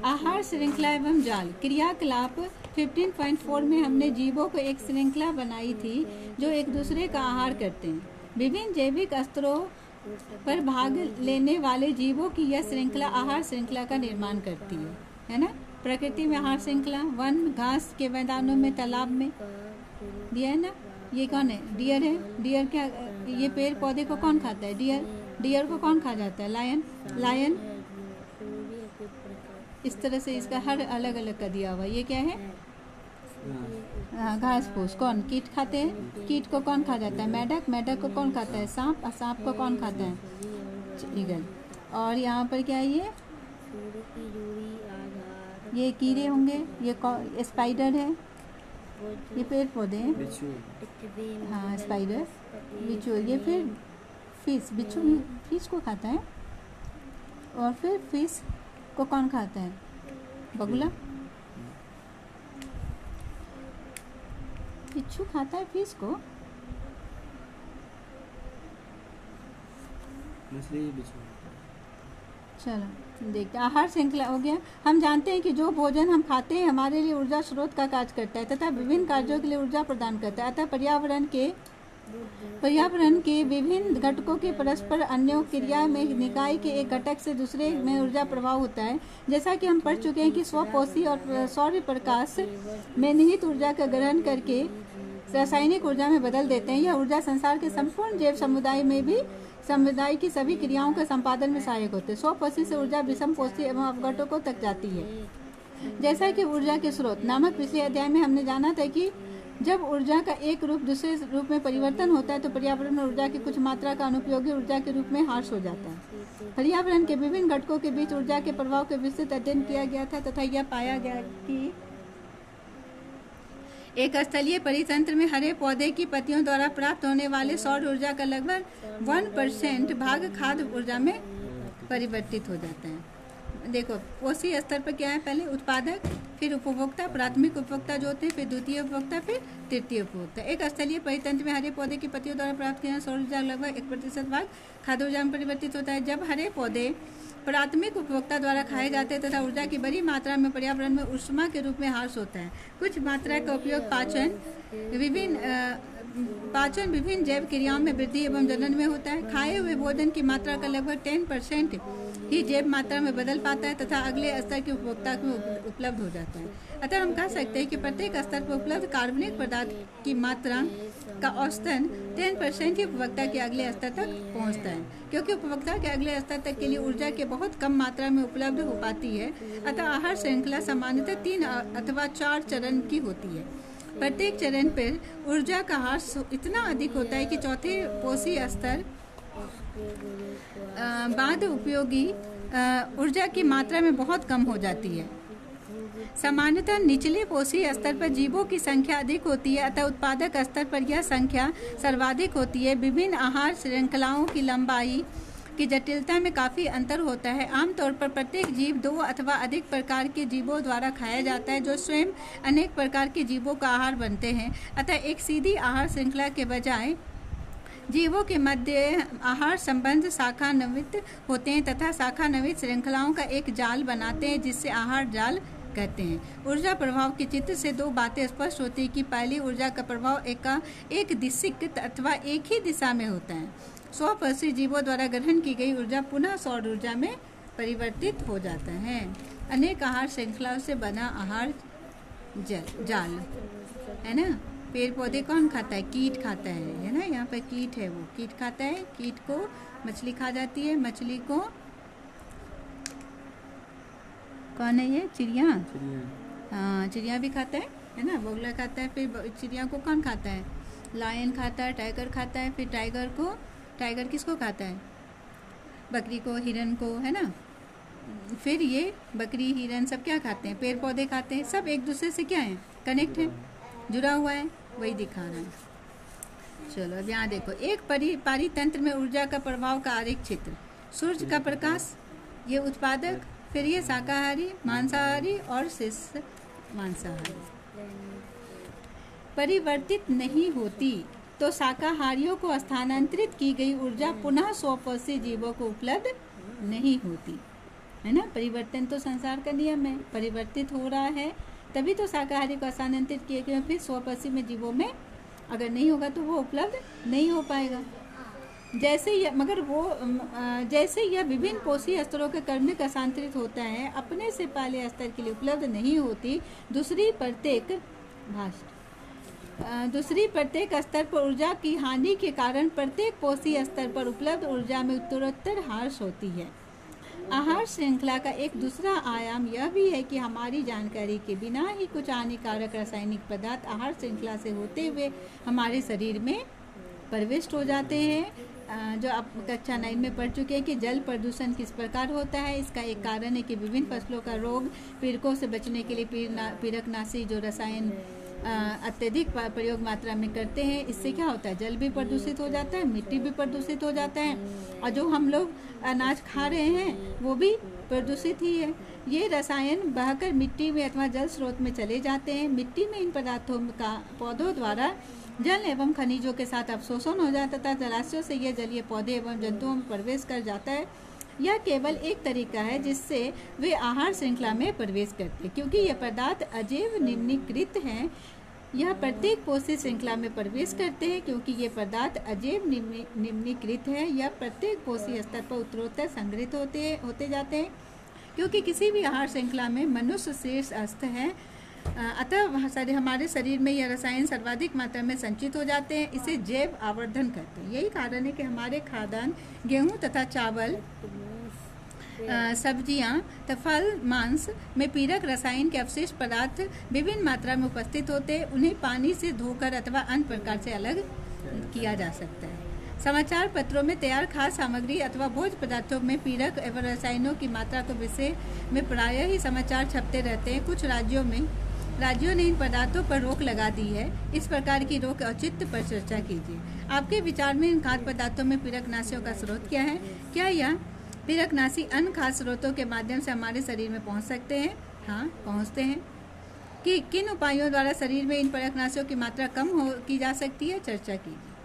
आहार श्रृंखला एवं जाल क्रियाकलाप 15.4 में हमने जीवों को एक श्रृंखला बनाई थी जो एक दूसरे का आहार करते हैं। विभिन्न जैविक स्तरों पर भाग लेने वाले जीवों की यह श्रृंखला आहार श्रृंखला का निर्माण करती है ना। प्रकृति में आहार श्रृंखला, वन घास के मैदानों में, तालाब में दिया है ना। ये कौन है? डियर है। डियर क्या, ये पेड़ पौधे को कौन खाता है? डियर। डियर को कौन खा जाता है? लायन। लायन इस तरह से इसका हर अलग अलग का दिया हुआ। ये क्या है? घास फूस। कौन? कीट खाते हैं। कीट को कौन खा जाता है? मेढक। मेढक को कौन खाता है? सांप। और सांप को कौन खाता है? ईगल। और यहाँ पर क्या है? ये कीड़े होंगे। ये स्पाइडर है। ये पेड़ पौधे हैं। हाँ, स्पाइडर, बिच्छू। ये फिर फिश। बिच्छू फिश को खाता है। और फिर फिश को कौन खाता है? बगुला। बिच्छू खाता है फिश को। मछली, बिच्छू। चलो देखते। आहार श्रृंखला हो गया। हम जानते हैं कि जो भोजन हम खाते हैं हमारे लिए ऊर्जा स्रोत का कार्य करता है तथा विभिन्न कार्यों के लिए ऊर्जा प्रदान करता है। अतः पर्यावरण के विभिन्न घटकों के परस्पर अन्यों क्रिया में निकाय के एक घटक से दूसरे में ऊर्जा प्रवाह होता है। जैसा कि हम पढ़ चुके हैं कि स्वपोषी और सौर्य प्रकाश में निहित ऊर्जा का ग्रहण करके रासायनिक ऊर्जा में बदल देते हैं। यह ऊर्जा संसार के संपूर्ण जैव समुदाय में भी समुदाय की सभी क्रियाओं के संपादन में सहायक होते हैं। स्वपोषी से ऊर्जा विषम पोषी एवं अवघटकों तक जाती है। जैसा कि ऊर्जा के स्रोत नामक पिछले अध्याय में हमने जाना था कि जब ऊर्जा का एक रूप दूसरे रूप में परिवर्तन होता है तो पर्यावरण में ऊर्जा की कुछ मात्रा का अनुपयोगी ऊर्जा के रूप में ह्रास हो जाता है। पर्यावरण के विभिन्न घटकों के बीच ऊर्जा के प्रभाव का विस्तृत अध्ययन किया गया था तथा यह पाया गया कि एक स्थलीय परितंत्र में हरे पौधे की पत्तियों द्वारा प्राप्त होने वाले सौर ऊर्जा का लगभग 1% भाग खाद्य ऊर्जा में परिवर्तित हो जाता है। देखो, पोषी स्तर पर क्या है? पहले उत्पादक, फिर उपभोक्ता, प्राथमिक उपभोक्ता जो होते हैं, फिर द्वितीय उपभोक्ता, फिर तृतीय उपभोक्ता। एक स्थलीय परितंत्र में हरे पौधे की पत्तियों द्वारा प्राप्त किया सौर ऊर्जा लगभग 1% भाग खाद्य ऊर्जा में परिवर्तित होता है। जब हरे पौधे प्राथमिक उपभोक्ता द्वारा खाए जाते हैं तथा ऊर्जा की बड़ी मात्रा में पर्यावरण में ऊष्मा के रूप में ह्रास होता है। कुछ मात्रा का उपयोग पाचन विभिन्न जैव क्रियाओं में वृद्धि एवं जनन में होता है। खाए हुए भोजन की मात्रा का लगभग 10% ही जैव मात्रा में बदल पाता है तथा अगले स्तर के उपभोक्ता को उपलब्ध हो जाता है। अतः हम कह सकते हैं कि प्रत्येक स्तर पर उपलब्ध कार्बनिक पदार्थ की मात्रा का औसतन 10% ही उपभोक्ता के अगले स्तर तक पहुंचता है। क्योंकि उपभोक्ता के अगले स्तर तक के लिए ऊर्जा के बहुत कम मात्रा में उपलब्ध हो पाती है, अतः आहार श्रृंखला सामान्यतः 3 अथवा 4 चरण की होती है। प्रत्येक चरण पर ऊर्जा का ह्रास इतना अधिक होता है कि चौथे पोषी स्तर बाद उपयोगी ऊर्जा की मात्रा में बहुत कम हो जाती है। सामान्यतः निचले पोषी स्तर पर जीवों की संख्या अधिक होती है, अतः उत्पादक स्तर पर यह संख्या सर्वाधिक होती है। विभिन्न आहार श्रृंखलाओं की लंबाई की जटिलता में काफ़ी अंतर होता है। आमतौर पर प्रत्येक जीव 2 अथवा अधिक प्रकार के जीवों द्वारा खाया जाता है, जो स्वयं अनेक प्रकार के जीवों का आहार बनते हैं। अतः एक सीधी आहार श्रृंखला के बजाय जीवों के मध्य आहार संबंध शाखान्वित होते हैं तथा शाखान्वित श्रृंखलाओं का एक जाल बनाते हैं, जिससे आहार जाल कहते हैं। ऊर्जा प्रभाव के चित्र से 2 बातें स्पष्ट होती है कि पहली, ऊर्जा का प्रभाव एक दिशिक अथवा एक ही दिशा में होता है। स्वपोषी जीवों द्वारा ग्रहण की गई ऊर्जा पुनः सौर ऊर्जा में परिवर्तित हो जाता है। अनेक आहार श्रृंखलाओं से बना आहार जाल है ना। पेड़ पौधे कौन खाता है? कीट खाता है ना। यहाँ पर कीट है, वो कीट खाता है। कीट को मछली खा जाती है। मछली को कौन है? ये चिड़िया। हाँ, चिड़िया भी खाता है ना। बगुला खाता है। फिर चिड़िया को कौन खाता है? लायन खाता है। टाइगर खाता है। फिर टाइगर किसको खाता है? बकरी को, हिरन को, है ना। फिर ये बकरी, हिरन सब क्या खाते हैं? पेड़ पौधे खाते हैं। सब एक दूसरे से क्या है? कनेक्ट है, जुड़ा हुआ है, वही दिखा रहा है। चलो अब यहाँ देखो, एक पारितंत्र में ऊर्जा का प्रभाव का आरेख चित्र। सूर्य का प्रकाश, ये उत्पादक, फिर ये शाकाहारी, मांसाहारी और शिष्य मांसाहारी। परिवर्तित नहीं होती तो शाकाहारियों को स्थानांतरित की गई ऊर्जा पुनः स्वपोषी जीवों को उपलब्ध नहीं होती। है ना। परिवर्तन तो संसार का नियम है, परिवर्तित हो रहा है, तभी तो शाकाहारी को स्थानांतरित किया गया। फिर 100% में जीवों में अगर नहीं होगा तो वो उपलब्ध नहीं हो पाएगा। जैसे यह विभिन्न कोषीय स्तरों के क्रमिक स्थानांतरित होता है, अपने से पहले स्तर के लिए उपलब्ध नहीं होती। दूसरी प्रत्येक स्तर पर ऊर्जा की हानि के कारण प्रत्येक कोषीय स्तर पर उपलब्ध ऊर्जा में उत्तरोत्तर ह्रास होती है। आहार श्रृंखला का एक दूसरा आयाम यह भी है कि हमारी जानकारी के बिना ही कुछ हानिकारक रासायनिक पदार्थ आहार श्रृंखला से होते हुए हमारे शरीर में प्रविष्ट हो जाते हैं। जो आप कक्षा 9 में पढ़ चुके हैं कि जल प्रदूषण किस प्रकार होता है। इसका एक कारण है कि विभिन्न फसलों का रोग पीड़कों से बचने के लिए पीड़कनाशी जो रसायन अत्यधिक प्रयोग मात्रा में करते हैं, इससे क्या होता है, जल भी प्रदूषित हो जाता है, मिट्टी भी प्रदूषित हो जाता है, और जो हम लोग अनाज खा रहे हैं वो भी प्रदूषित ही है। ये रसायन बहकर मिट्टी में अथवा जल स्रोत में चले जाते हैं। मिट्टी में इन पदार्थों का पौधों द्वारा जल एवं खनिजों के साथ अवशोषण हो जाता था। जलाशयों से ये जलीय पौधे एवं जंतुओं में प्रवेश कर जाता है। यह केवल एक तरीका है जिससे वे आहार श्रृंखला में प्रवेश करते, क्योंकि यह पदार्थ अजैव निम्नीकृत हैं। यह प्रत्येक कोषीय श्रृंखला में प्रवेश करते हैं क्योंकि ये पदार्थ अजैव निम्नीकृत है। यह प्रत्येक कोषीय स्तर पर उत्तरोत्तर संग्रहित होते जाते हैं, क्योंकि किसी भी आहार श्रृंखला में मनुष्य शीर्ष स्थ है। अतः हमारे शरीर में यह रसायन सर्वाधिक मात्रा में संचित हो जाते हैं। इसे जैव आवर्धन कहते हैं। यही कारण है कि हमारे खाद्यान्न गेहूँ तथा चावल, सब्जियां तथा फल, मांस में पीड़क रसायन के अवशिष्ट पदार्थ विभिन्न मात्रा में उपस्थित होते हैं। उन्हें पानी से धोकर अथवा अन्य प्रकार से अलग किया जा सकता है। समाचार पत्रों में तैयार खाद्य सामग्री अथवा भोज्य पदार्थों में पीड़क एवं रसायनों की मात्रा के विषय में प्रायः ही समाचार छपते रहते हैं। कुछ राज्यों ने इन पदार्थों पर रोक लगा दी है। इस प्रकार की रोक औचित्य पर चर्चा कीजिए। आपके विचार में इन खाद्य पदार्थों में पीड़कनाशियों का स्रोत क्या है? क्या यह पीड़कनाशी अन्य खाद्य स्रोतों के माध्यम से हमारे शरीर में पहुंच सकते हैं? हाँ, पहुंचते हैं। कि किन उपायों द्वारा शरीर में इन पीड़कनाशियों की मात्रा कम की जा सकती है? चर्चा कीजिए।